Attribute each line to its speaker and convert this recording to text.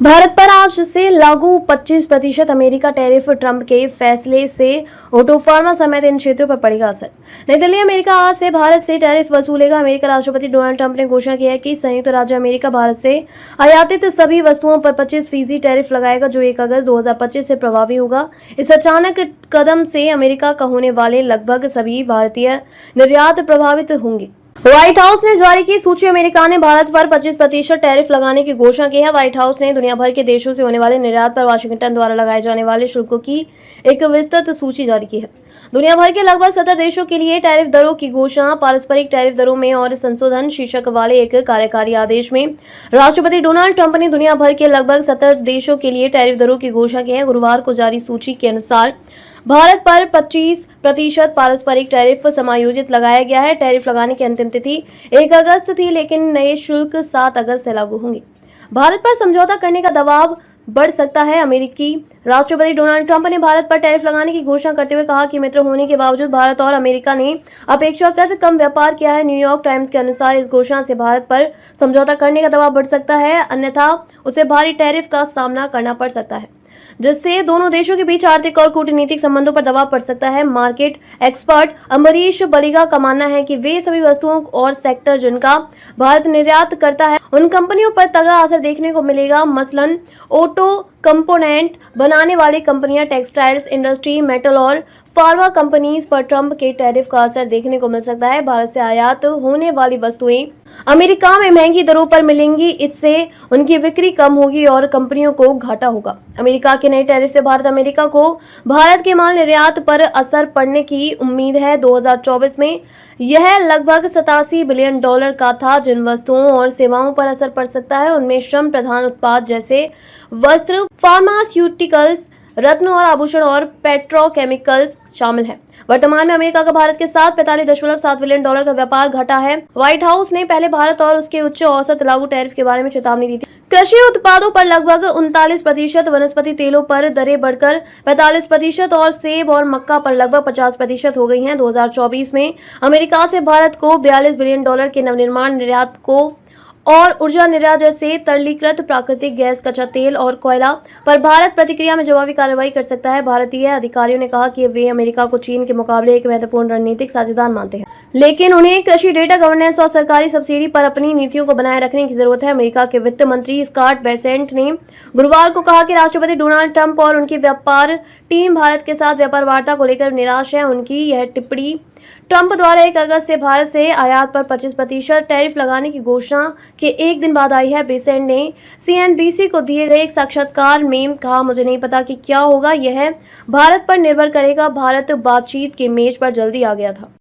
Speaker 1: भारत पर आज से लागू 25% अमेरिका टैरिफ ट्रंप के फैसले से ऑटो फार्मा समेत इन क्षेत्रों पर पड़ेगा असर। नई दिल्ली। अमेरिका आज से भारत से टैरिफ वसूलेगा। अमेरिका राष्ट्रपति डोनाल्ड ट्रंप ने घोषणा की है कि संयुक्त राज्य अमेरिका भारत से आयातित सभी वस्तुओं पर 25% टैरिफ लगाएगा, जो 1 अगस्त 2025 से प्रभावी होगा। इस अचानक कदम से अमेरिका का होने वाले लगभग सभी भारतीय निर्यात प्रभावित होंगे। व्हाइट हाउस ने जारी की सूची। अमेरिका ने भारत पर 25% टैरिफ लगाने की घोषणा की है। व्हाइट हाउस ने दुनिया भर के देशों से होने वाले निर्यात पर वाशिंगटन द्वारा लगाए जाने वाले शुल्कों की एक विस्तृत सूची जारी की है। दुनिया भर के लगभग 70 देशों के लिए टैरिफ दरों की घोषणा। पारस्परिक टैरिफ दरों में और संशोधन शीर्षक वाले एक कार्यकारी आदेश में राष्ट्रपति डोनाल्ड ट्रंप ने दुनिया भर के लगभग 70 देशों के लिए टैरिफ दरों की घोषणा की है। गुरुवार को जारी सूची के अनुसार भारत पर 25% पारस्परिक टैरिफ समायोजित लगाया गया है। टैरिफ लगाने की अंतिम तिथि 1 अगस्त थी, लेकिन नए शुल्क 7 अगस्त से लागू होंगे। भारत पर समझौता करने का दबाव बढ़ सकता है। अमेरिकी राष्ट्रपति डोनाल्ड ट्रंप ने भारत पर टैरिफ लगाने की घोषणा करते हुए कहा कि मित्र होने के बावजूद भारत और अमेरिका ने अपेक्षाकृत कम व्यापार किया है। न्यूयॉर्क टाइम्स के अनुसार इस घोषणा से भारत पर समझौता करने का दबाव बढ़ सकता है, अन्यथा उसे भारी टैरिफ का सामना करना पड़ सकता है, जिससे दोनों देशों के बीच आर्थिक और कूटनीतिक संबंधों पर दबाव पड़ सकता है। मार्केट एक्सपर्ट अमरीश बलिगा का मानना है कि वे सभी वस्तुओं और सेक्टर जिनका भारत निर्यात करता है, उन कंपनियों पर तगड़ा असर देखने को मिलेगा। मसलन ऑटो कंपोनेंट बनाने वाली कंपनियां, टेक्सटाइल्स इंडस्ट्री, मेटल और फार्मा कंपनीज पर ट्रंप के टैरिफ का असर देखने को मिल सकता है। भारत से आयात होने वाली वस्तुएं अमेरिका में महंगी दरों पर मिलेंगी, इससे उनकी बिक्री कम होगी और कंपनियों को घाटा होगा। अमेरिका के नए टैरिफ से अमेरिका को भारत के माल निर्यात पर असर पड़ने की उम्मीद है। 2024 में यह लगभग $87 बिलियन का था। जिन वस्तुओं और सेवाओं पर असर पड़ सकता है उनमें श्रम प्रधान उत्पाद जैसे वस्त्र, फार्मास्यूटिकल्स, रत्न और आभूषण और पेट्रोकेमिकल्स शामिल हैं। वर्तमान में अमेरिका का भारत के साथ $45.7 बिलियन का व्यापार घटा है। व्हाइट हाउस ने पहले भारत और उसके उच्च औसत लागू टैरिफ के बारे में चेतावनी दी थी। कृषि उत्पादों पर लगभग 39%, वनस्पति तेलों पर दरें बढ़कर 45% और सेब और मक्का पर लगभग 50% हो गई हैं। 2024 में अमेरिका से भारत को $42 बिलियन के नवनिर्माण निर्यात को और ऊर्जा निर्यात जैसे तरलीकृत प्राकृतिक गैस, कच्चा तेल और कोयला पर भारत प्रतिक्रिया में जवाबी कार्रवाई कर सकता है। भारतीय अधिकारियों ने कहा कि वे अमेरिका को चीन के मुकाबले एक महत्वपूर्ण रणनीतिक साझेदार मानते हैं, लेकिन उन्हें कृषि डेटा गवर्नेंस और सरकारी सब्सिडी पर अपनी नीतियों को बनाए रखने की जरूरत है। अमेरिका के वित्त मंत्री स्कॉट बेसेंट ने गुरुवार को कहा कि राष्ट्रपति डोनाल्ड ट्रंप और उनकी व्यापार टीम भारत के साथ व्यापार वार्ता को लेकर निराश है। उनकी यह टिप्पणी ट्रंप द्वारा 1 अगस्त से भारत से आयात पर 25% टैरिफ लगाने की घोषणा के एक दिन बाद आई है। बेसेंट ने CNBC को दिए गए एक साक्षात्कार में कहा, मुझे नहीं पता कि क्या होगा, यह भारत पर निर्भर करेगा। भारत बातचीत के मेज पर जल्दी आ गया था।